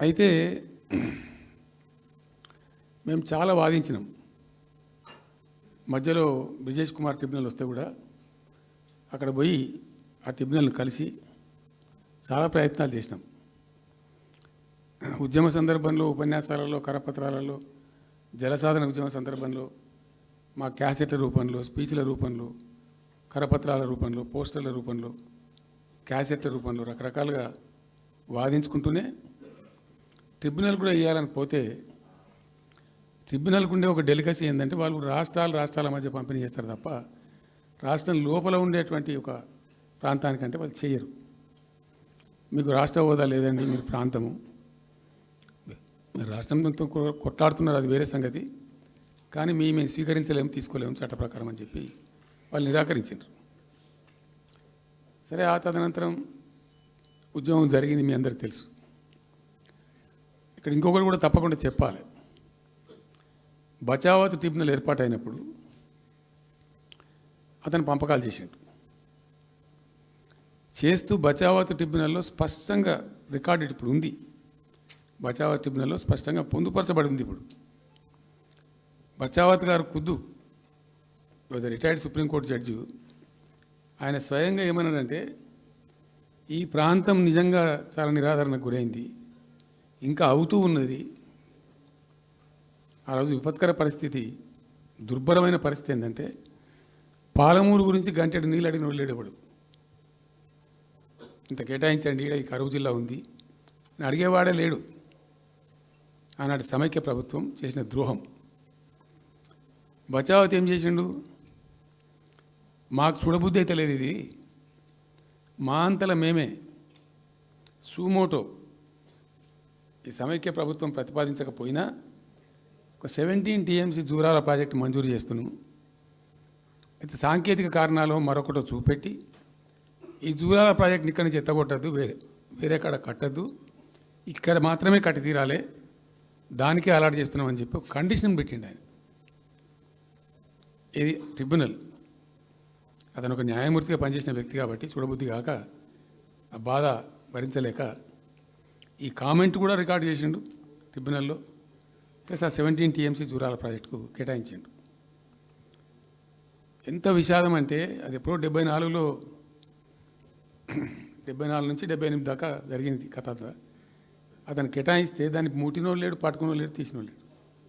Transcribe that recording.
అయితే మేము చాలా వాదించినాం. మధ్యలో బ్రిజేష్ కుమార్ ట్రిబ్యునల్ వస్తే కూడా అక్కడ పోయి ఆ ట్రిబ్యునల్ని కలిసి చాలా ప్రయత్నాలు చేసినాం. ఉద్యమ సందర్భంలో, ఉపన్యాసాలలో, కరపత్రాలలో, జలసాధన ఉద్యమ సందర్భంలో, మా క్యాసెట్ల రూపంలో, స్పీచ్ల రూపంలో, కరపత్రాల రూపంలో, పోస్టర్ల రూపంలో, క్యాసెట్ల రూపంలో రకరకాలుగా వాదించుకుంటూనే ట్రిబ్యునల్ కూడా వేయాలని పోతే ట్రిబ్యునల్కు ఉండే ఒక డెలికసీ ఏంటంటే వాళ్ళు రాష్ట్రాల మధ్య పంపిణీ చేస్తారు తప్ప రాష్ట్రం లోపల ఉండేటువంటి ఒక ప్రాంతానికంటే వాళ్ళు చేయరు. మీకు రాష్ట్ర హోదా లేదండి, మీరు ప్రాంతము, మీరు రాష్ట్రంతో కొట్లాడుతున్నారు, అది వేరే సంగతి, కానీ మేము స్వీకరించలేము, తీసుకోలేము చట్ట ప్రకారం అని చెప్పి వాళ్ళు నిరాకరించారు. సరే, ఆ తదనంతరం ఉద్యమం జరిగింది, మీ అందరికీ తెలుసు. ఇక్కడ ఇంకొకటి కూడా తప్పకుండా చెప్పాలి. బచావత్ ట్రిబ్యునల్ ఏర్పాటైనప్పుడు అతను పంపకాలు చేస్తూ బచావత్ ట్రిబ్యునల్లో స్పష్టంగా రికార్డెడ్ ఇప్పుడు ఉంది. బచావత్ ట్రిబ్యునల్లో స్పష్టంగా పొందుపరచబడి ఉంది. ఇప్పుడు బచావత్ గారు ఖుద్దు రిటైర్డ్ సుప్రీంకోర్టు జడ్జి, ఆయన స్వయంగా ఏమన్నాడంటే ఈ ప్రాంతం నిజంగా చాలా నిరాదరణకు గురైంది, ఇంకా అవుతూ ఉన్నది. ఆ రోజు విపత్కర పరిస్థితి, దుర్భరమైన పరిస్థితి ఏంటంటే పాలమూరు గురించి గంటెడు నీళ్ళు అడిగిన వెళ్ళేవాడు. ఇంత కేటాయించండి, ఈ కరువు జిల్లా ఉంది అని అడిగేవాడే లేడు. ఆనాటి సమైక్య ప్రభుత్వం చేసిన ద్రోహం. బచావత్ ఏం చేసిండు, మాకు చూడబుద్ధి అయితే లేదు, ఇది మా అంతల మేమే సూమోటో ఈ సమైక్య ప్రభుత్వం ప్రతిపాదించకపోయినా ఒక 17 TMC జూరాల ప్రాజెక్టు మంజూరు చేస్తున్నాము. అయితే సాంకేతిక కారణాలు మరొకటో చూపెట్టి ఈ జూరాల ప్రాజెక్టుని ఇక్కడి నుంచి ఎత్తగొట్టద్దు, వేరే కాడ కట్టద్దు, ఇక్కడ మాత్రమే కట్టి తీరాలి, దానికే అలాట్ చేస్తున్నామని చెప్పి ఒక కండిషన్ పెట్టిండు ఆయన. ఇది ట్రిబ్యునల్. అతను ఒక న్యాయమూర్తిగా పనిచేసిన వ్యక్తి కాబట్టి చూడబుద్ధి కాక ఆ బాధ భరించలేక ఈ కామెంట్ కూడా రికార్డు చేసిండు ట్రిబ్యునల్లో. ప్లస్ ఆ 17 TMC జూరాల ప్రాజెక్టుకు కేటాయించిండు. ఎంత విషాదం అంటే అది ఎప్పుడో 74లో 74 నుంచి 78 దాకా జరిగింది కథ. అతను కేటాయిస్తే దాన్ని ముట్టినోళ్ళు లేడు, పట్టుకునోళ్ళు లేడు, తీసినోళ్ళు లేడు.